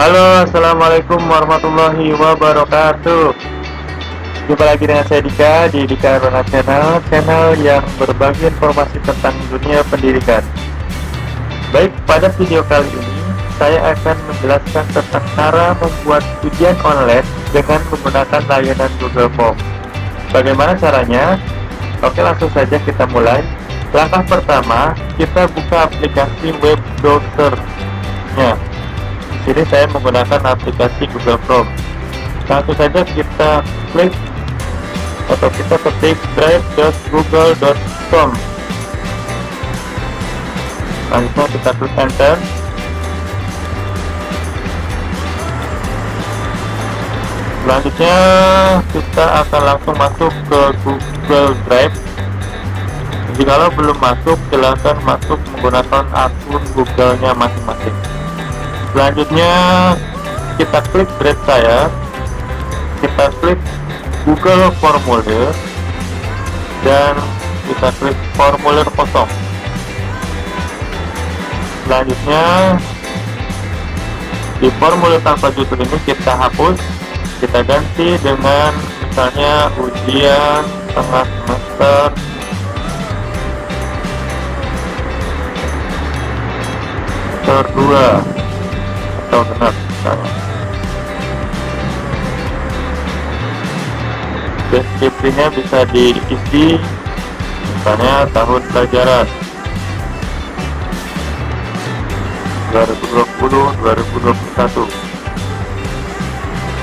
Halo, assalamualaikum warahmatullahi wabarakatuh. Jumpa lagi dengan saya Dika di Dika Arona channel yang berbagi informasi tentang dunia pendidikan. Baik, pada video kali ini saya akan menjelaskan tentang cara membuat ujian online dengan menggunakan layanan Google Form. Bagaimana caranya? Oke, langsung saja kita mulai. Langkah pertama, kita buka aplikasi web browser-nya. Di sini saya menggunakan aplikasi Google Chrome. Langsung saja kita klik atau kita ketik drive.google.com. Langsung kita klik enter. Selanjutnya kita akan langsung masuk ke Google Drive. Jika belum masuk, silahkan masuk menggunakan akun Google-nya masing-masing. Selanjutnya kita klik drive saya, kita klik Google Formulir, dan kita klik formulir kosong. Selanjutnya di formulir tanpa judul ini kita hapus, kita ganti dengan misalnya ujian tengah semester kedua atau genap misalnya. Deskripsinya bisa diisi misalnya tahun pelajaran 2020-2021.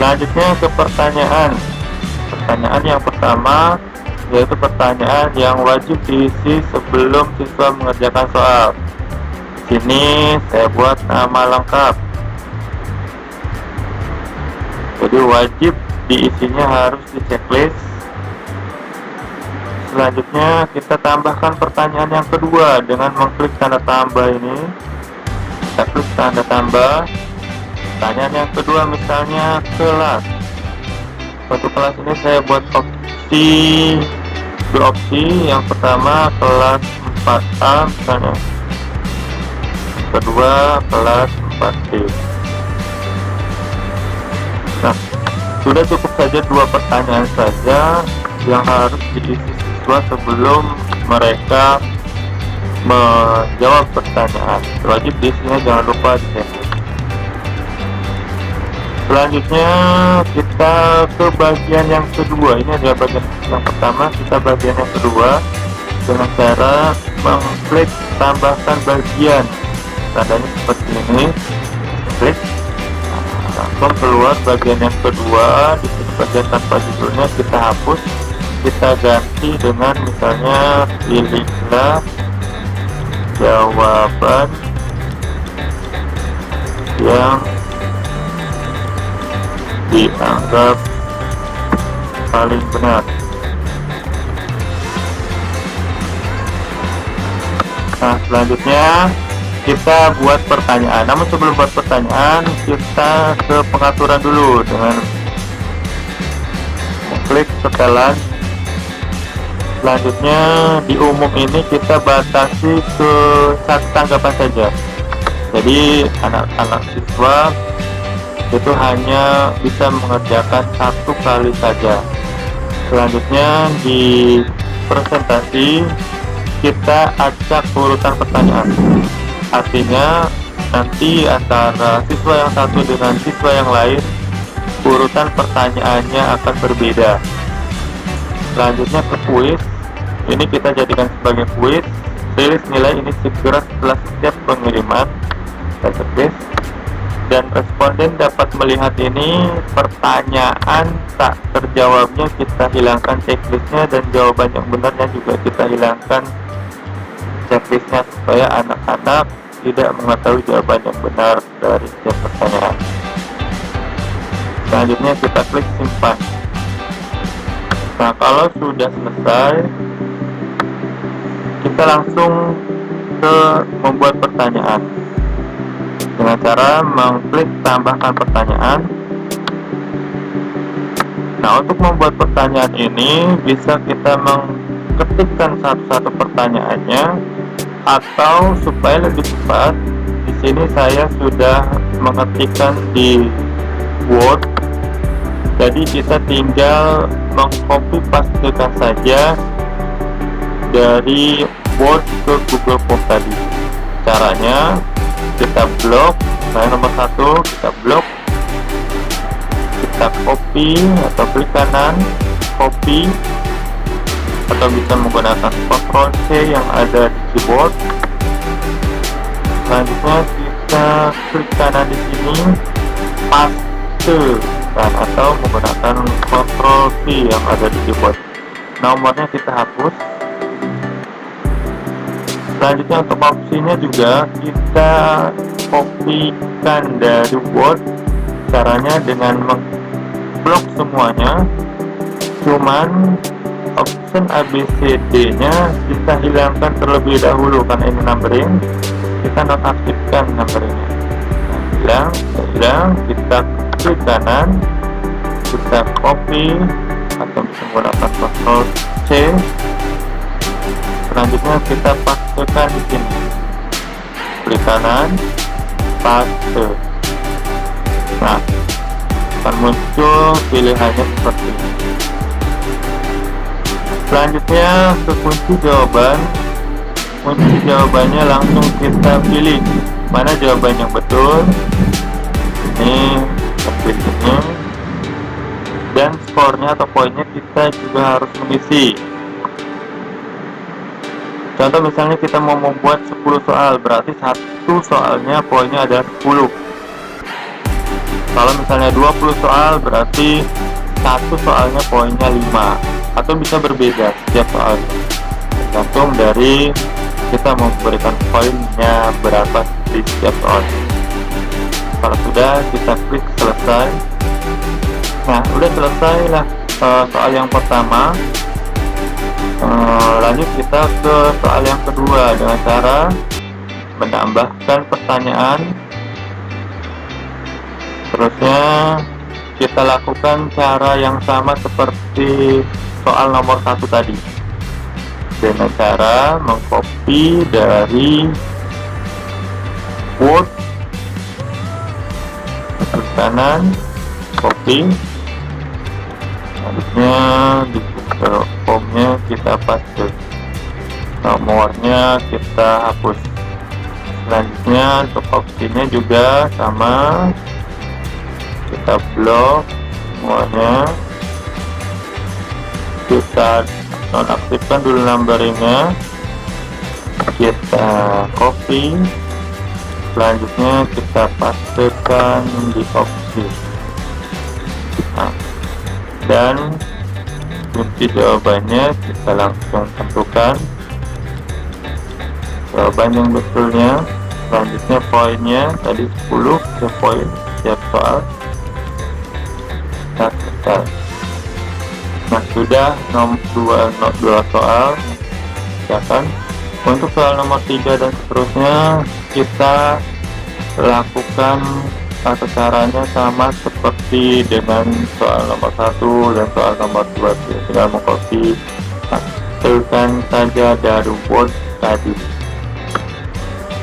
Selanjutnya ke pertanyaan yang pertama, yaitu pertanyaan yang wajib diisi sebelum siswa mengerjakan soal. Sini saya buat nama lengkap, jadi wajib diisinya harus di checklist. Selanjutnya kita tambahkan pertanyaan yang kedua dengan mengklik tanda tambah ini. Kita klik tanda tambah. Pertanyaan yang kedua misalnya kelas. Untuk kelas ini saya buat dua opsi. Yang pertama kelas 4A misalnya, kedua kelas 4B. Nah, sudah cukup saja dua pertanyaan saja yang harus diisi siswa sebelum mereka menjawab pertanyaan. Wajib diisinya jangan lupa dicek. Selanjutnya kita ke bagian yang kedua. Ini adalah bagian yang pertama, kita bagian yang kedua dengan cara mengklik tambahkan bagian. Tandanya seperti ini, klik, langsung keluar bagian yang kedua. Di sini bagian tanpa judulnya kita hapus, kita ganti dengan misalnya pilihlah jawaban yang dianggap paling benar. Nah, selanjutnya kita buat pertanyaan. Namun sebelum buat pertanyaan, kita ke pengaturan dulu dengan klik setelan. Selanjutnya di umum ini kita batasi ke satu tanggapan saja. Jadi anak-anak siswa itu hanya bisa mengerjakan satu kali saja. Selanjutnya di presentasi kita acak urutan pertanyaan. Artinya nanti antara siswa yang satu dengan siswa yang lain urutan pertanyaannya akan berbeda. Selanjutnya ke kuis. Ini kita jadikan sebagai kuis. Rilis nilai ini segera setelah setiap pengiriman. Kita ketik. Dan responden dapat melihat ini pertanyaan tak terjawabnya kita hilangkan checklistnya, dan jawaban yang benarnya juga kita hilangkan checklistnya supaya anak-anak tidak mengetahui jawaban yang benar dari setiap pertanyaan. Selanjutnya kita klik simpan. Nah, kalau sudah selesai, kita langsung ke membuat pertanyaan dengan cara mengklik tambahkan pertanyaan. Nah, untuk membuat pertanyaan ini bisa kita ketikkan satu-satu pertanyaannya, atau supaya lebih cepat sini saya sudah mengetikkan di Word, jadi kita tinggal mengcopy pastekan saja dari Word ke Google Form tadi. Caranya kita blok, nomor 1 kita blok, kita copy atau klik kanan copy, atau bisa menggunakan Ctrl C yang ada di keyboard. Selanjutnya kita klik kanan di sini paste, atau menggunakan Ctrl V yang ada di keyboard. Nomornya kita hapus. Selanjutnya untuk opsinya juga kita kopikan dari Word. Caranya dengan mengblok semuanya, cuman option ABCD nya kita hilangkan terlebih dahulu karena ini numbering. Kita nonaktifkan numberingnya. Hilang, kita klik kanan, kita copy atau bisa menggunakan Ctrl C. Selanjutnya kita pastekan di sini. Klik kanan, paste. Nah, akan muncul pilihannya seperti ini. Selanjutnya ke kunci jawaban. Kunci jawabannya langsung kita pilih mana jawaban yang betul. Ini pilih ini. Dan skornya atau poinnya kita juga harus mengisi. Contoh misalnya kita mau membuat 10 soal, berarti satu soalnya poinnya ada 10. Kalau misalnya 20 soal, berarti satu soalnya poinnya 5. Atau bisa berbeda setiap soal, tergantung dari kita memberikan poinnya berapa di setiap soal. Kalau sudah, kita klik selesai. Nah, udah selesai lah soal yang pertama. Lanjut kita ke soal yang kedua dengan cara menambahkan pertanyaan. Terusnya kita lakukan cara yang sama seperti soal nomor 1 tadi, dengan cara mengcopy dari Word, klik kanan, copy. Selanjutnya di Google Form-nya kita paste, nomornya kita hapus. Selanjutnya untuk opsinya juga sama, kita blok semuanya, kita nonaktifkan dulu numberingnya, kita copy. Selanjutnya kita pastekan di opsi. Nah, dan kunci jawabannya kita langsung tentukan jawaban yang betulnya. Selanjutnya poinnya tadi 10 ke poin setiap soal. Nah, sudah dua soal ya kan. Untuk soal nomor 3 dan seterusnya kita lakukan atau caranya sama seperti dengan soal nomor 1 dan soal nomor 2. Tinggal mengcopy, pastekan saja dari Word tadi.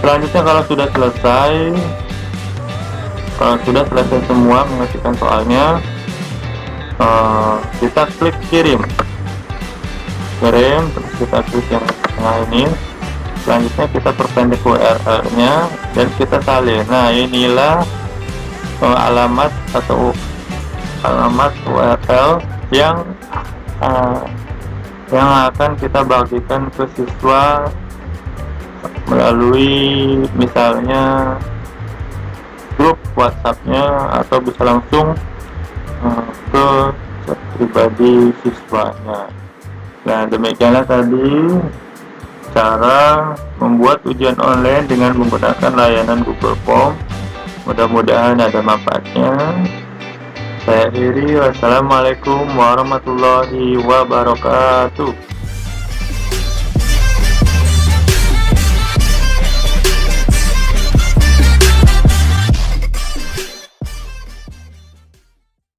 Selanjutnya kalau sudah selesai semua mengerjakan soalnya, kita klik kirim, terus kita klik yang tengah ini. Selanjutnya kita perpendek URL nya dan kita salin. Nah, inilah alamat atau alamat URL yang akan kita bagikan ke siswa melalui misalnya grup WhatsApp-nya, atau bisa langsung ke chat pribadi siswanya. Nah, demikianlah tadi cara membuat ujian online dengan menggunakan layanan Google Form. Mudah-mudahan ada manfaatnya. Saya akhiri, wassalamualaikum warahmatullahi wabarakatuh.